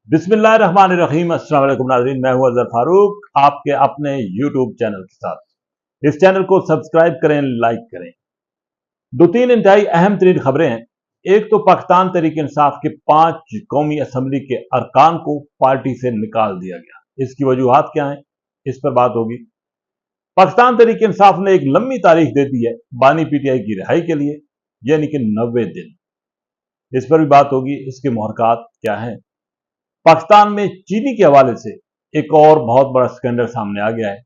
बिस्मिल्लाहिर्रहमानिर्रहीम। अस्सलाम वालेकुम नाज़रीन, मैं हूं अज़हर फारूक आपके अपने यूट्यूब चैनल के साथ। इस चैनल को सब्सक्राइब करें, लाइक करें। दो तीन इंतहाई अहम तरीन खबरें हैं। एक तो पाकिस्तान तहरीक इंसाफ के 5 कौमी असम्बली के अरकान को पार्टी से निकाल दिया गया। इसकी वजूहात क्या हैं, इस पर बात होगी। पाकिस्तान तहरीक इंसाफ ने एक लंबी तारीख दे दी है बानी पीटीआई की रिहाई के लिए, यानी कि 90 दिन। इस पर भी बात होगी, इसके मुहरकात क्या हैं। पाकिस्तान में चीनी के हवाले से एक और बहुत बड़ा स्कैंडल सामने आ गया है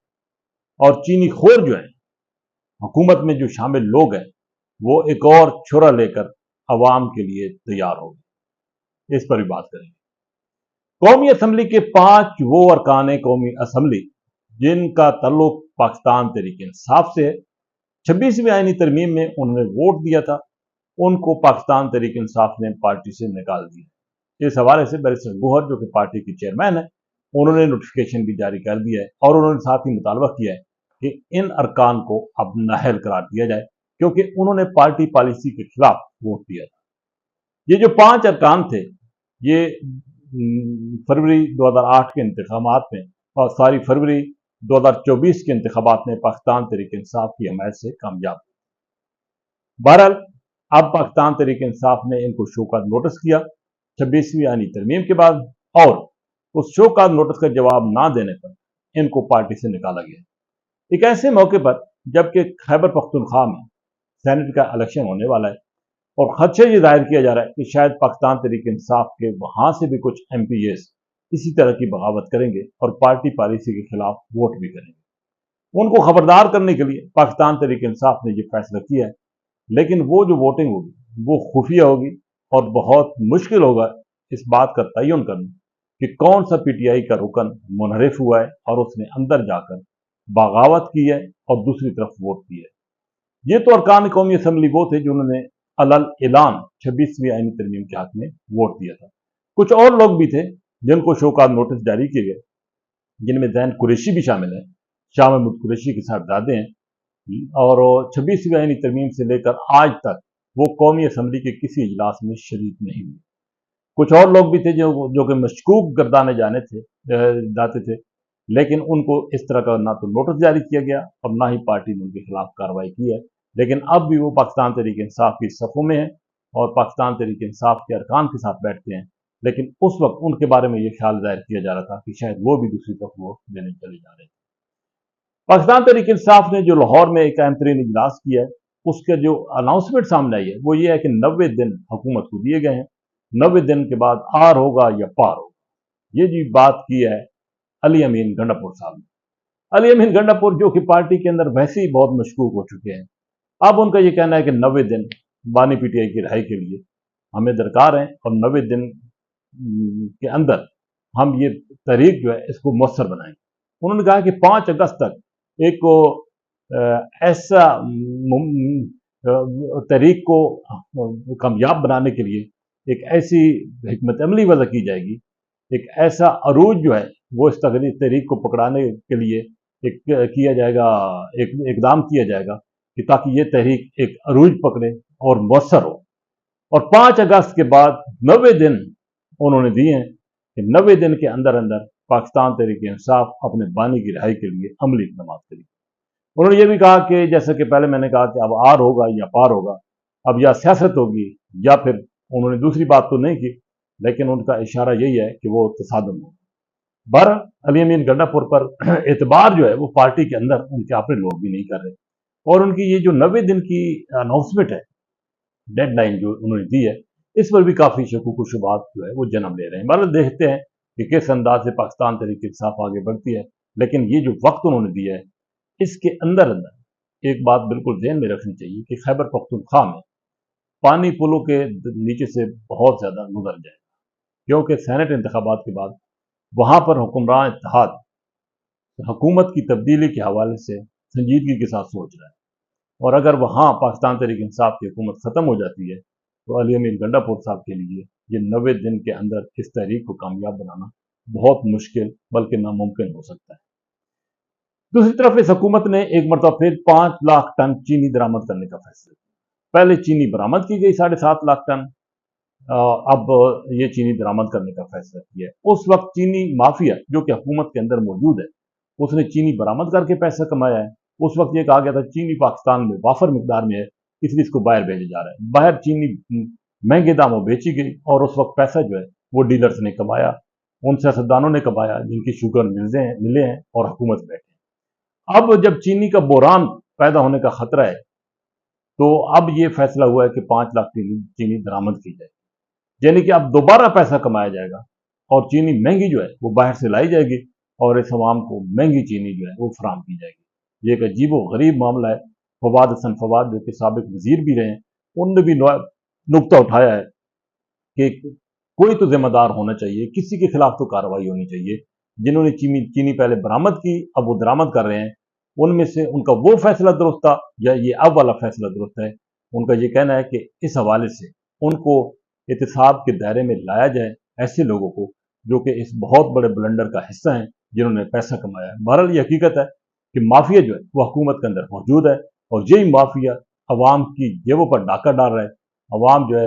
और चीनी खोर जो है, हुकूमत में जो शामिल लोग हैं, वो एक और छुरा लेकर अवाम के लिए तैयार हो गए। इस पर भी बात करेंगे। कौमी असम्बली के 5 वो अरकान कौमी असम्बली जिनका ताल्लुक पाकिस्तान तहरीक इंसाफ से है, 26वीं आईनी तरमीम में उन्होंने वोट दिया था, उनको पाकिस्तान तहरीक इंसाफ ने पार्टी से निकाल दिया। इस हवाले से बैरिस्टर गौहर, जो कि पार्टी की चेयरमैन है, उन्होंने नोटिफिकेशन भी जारी कर दिया है और उन्होंने साथ ही मुतालबा किया है कि इन अरकान को अब नाअहल करार दिया जाए, क्योंकि उन्होंने पार्टी पॉलिसी के खिलाफ वोट दिया था। ये जो 5 अरकान थे, ये फरवरी 2008 के इंतखाबात में और फरवरी 2024 के इंतखाबात में पाकिस्तान तहरीक इंसाफ की हमायत से कामयाब हुए। बहरहाल अब पाकिस्तान तहरीक इंसाफ ने इनको शोकॉज नोटिस किया 26वीं आईनी तरमीम के बाद, और उस शोकॉज नोटिस का जवाब ना देने पर इनको पार्टी से निकाला गया। एक ऐसे मौके पर जबकि खैबर पख्तूनख्वा में सेनेट का इलेक्शन होने वाला है और खदशा ये जाहिर किया जा रहा है कि शायद पाकिस्तान तहरीक इंसाफ के वहां से भी कुछ MPs इसी तरह की बगावत करेंगे और पार्टी पॉलिसी के खिलाफ वोट भी करेंगे। उनको खबरदार करने के लिए पाकिस्तान तहरीक इंसाफ ने यह फैसला किया है, लेकिन वो जो वोटिंग होगी वो खुफिया होगी और बहुत मुश्किल होगा इस बात का तयन करना कि कौन सा PTI का रुकन मुनहरिफ हुआ है और उसने अंदर जाकर बगावत की है और दूसरी तरफ वोट किया है। ये तो अरकान कौमी असम्बली वो थे जिन्होंने अलल ऐलान 26वीं आईनी तरमीम के हक में वोट दिया था। कुछ और लोग भी थे जिनको शोकॉज नोटिस जारी किए गए, जिनमें ज़ैन कुरैशी भी शामिल है। शाह महमूद कुरैशी के साहबजादे हैं और 26वीं आईनी तरमीम से लेकर आज तक वो कौमी असम्बली के किसी इजलास में शरीक नहीं हुए। कुछ और लोग भी थे जो कि मशकूक गर्दाने जाते थे, लेकिन उनको इस तरह का ना तो नोटिस जारी किया गया और ना ही पार्टी ने उनके खिलाफ कार्रवाई की है। लेकिन अब भी वो पाकिस्तान तहरीक इंसाफ की सफ़ों में है और पाकिस्तान तहरीक इंसाफ के अरकान के साथ बैठते हैं। लेकिन उस वक्त उनके बारे में ये ख्याल जाहिर किया जा रहा था कि शायद वो भी दूसरी तरफ वोट देने चले जा रहे हैं। पाकिस्तान तहरीक इंसाफ ने जो लाहौर में एक अहम तरीन इजलास किया है, उसके जो अनाउंसमेंट सामने आई है वो ये है कि 90 दिन हुकूमत को दिए गए हैं। 90 दिन के बाद आर होगा या पार होगा, ये जी बात की है अली अमीन गंडापुर साहब ने। अली अमीन गंडापुर जो कि पार्टी के अंदर वैसे ही बहुत मशकूक हो चुके हैं, अब उनका ये कहना है कि 90 दिन बानी PTI की रिहाई के लिए हमें दरकार है और 90 दिन के अंदर हम ये तहरीक जो है इसको मौसर बनाएंगे। उन्होंने कहा कि 5 अगस्त तक एक ऐसा तहरीक को कामयाब बनाने के लिए एक ऐसी हिकमत अमली वज़ा की जाएगी, एक ऐसा अरूज जो है वो इस तहरीक को पकड़ाने के लिए एक किया जाएगा, एक इकदाम किया जाएगा कि ताकि ये तहरीक एक अरूज पकड़े और मौसर हो। और 5 अगस्त के बाद 90 दिन उन्होंने दिए हैं कि 90 दिन के अंदर अंदर पाकिस्तान तहरीक इंसाफ अपने बानी की रिहाई के लिए अमली इक़दाम करेगी। उन्होंने ये भी कहा कि जैसे कि पहले मैंने कहा कि अब आर होगा या पार होगा, अब या सियासत होगी या फिर उन्होंने दूसरी बात तो नहीं की, लेकिन उनका इशारा यही है कि वो तसादम होगा। बहरहाल अली अमीन गंडापुर पर एतबार जो है वो पार्टी के अंदर उनके अपने लोग भी नहीं कर रहे और उनकी ये जो 90 दिन की अनाउंसमेंट है, डेडलाइन जो उन्होंने दी है, इस पर भी काफ़ी शकूक व शुबहात जो है वो जन्म ले रहे हैं। बहरहाल देखते हैं कि किस अंदाज से पाकिस्तान तहरीक इंसाफ आगे बढ़ती है, लेकिन ये जो वक्त उन्होंने दिया है इसके अंदर अंदर एक बात बिल्कुल ध्यान में रखनी चाहिए कि खैबर पख्तूनख्वा में पानी पुलों के नीचे से बहुत ज़्यादा गुजर जाएगा, क्योंकि सेनेट इंतखाबात के बाद वहाँ पर हुक्मरान इत्तेहाद हुकूमत की तब्दीली के हवाले से संजीदगी के साथ सोच रहा है और अगर वहाँ पाकिस्तान तहरीक इंसाफ की हुकूमत ख़त्म हो जाती है तो अली अमीन गंडापुर साहब के लिए ये 90 दिन के अंदर इस तहरीक को कामयाब बनाना बहुत मुश्किल बल्कि नामुमकिन हो सकता है। दूसरी तरफ इस हुकूमत ने एक मरतबा फिर 5 लाख टन चीनी दरामद करने का फैसला किया। पहले चीनी बरामद की गई 7.5 लाख टन अब ये चीनी बरामद करने का फैसला किया है। उस वक्त चीनी माफिया जो कि हुकूमत के अंदर मौजूद है, उसने चीनी बरामद करके पैसा कमाया है। उस वक्त ये कहा गया था चीनी पाकिस्तान में वाफर मिकदार में है, इसलिए इसको बाहर भेजा जा रहा है। बाहर चीनी महंगे दामों बेची गई और उस वक्त पैसा जो है वो डीलर्स ने कमाया, उन सियासतदानों ने कमाया जिनकी शुगर मिले हैं और हुकूमत बैठे हैं। अब जब चीनी का बोरान पैदा होने का खतरा है, तो अब ये फैसला हुआ है कि 5 लाख चीनी बरामद की जाए, यानी कि अब दोबारा पैसा कमाया जाएगा और चीनी महंगी जो है वो बाहर से लाई जाएगी और इस अवाम को महंगी चीनी जो है वो फराम की जाएगी। ये एक अजीब व गरीब मामला है। फवाद हसन फवाद जो कि साबिक वजीर भी रहे हैं, उनने भी नुकता उठाया है कि कोई तो जिम्मेदार होना चाहिए, किसी के खिलाफ तो कार्रवाई होनी चाहिए। जिन्होंने चीनी पहले बरामद की, अब वो दरामद कर रहे हैं, उनमें से उनका वो फैसला दुरुस्त था या ये अब वाला फैसला दुरुस्त है। उनका ये कहना है कि इस हवाले से उनको एहतसाब के दायरे में लाया जाए, ऐसे लोगों को जो कि इस बहुत बड़े ब्लंडर का हिस्सा हैं, जिन्होंने पैसा कमाया है। बहरहाल ये हकीकत है कि माफिया जो है वो हुकूमत के अंदर मौजूद है और यही माफिया अवाम की जेबों पर डाका डाल रहा है। अवाम जो है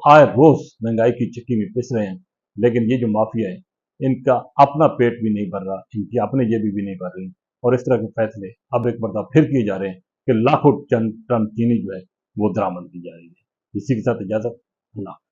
आए रोज महंगाई की चक्की में पिस रहे हैं, लेकिन ये जो माफिया है इनका अपना पेट भी नहीं भर रहा, इनकी अपनी जेबी भी नहीं भर रही और इस तरह के फैसले अब एक बार फिर किए जा रहे हैं कि लाखों टन चीनी जो है वो दरामद की जा रही है। इसी के साथ इजाजत। अल्लाह।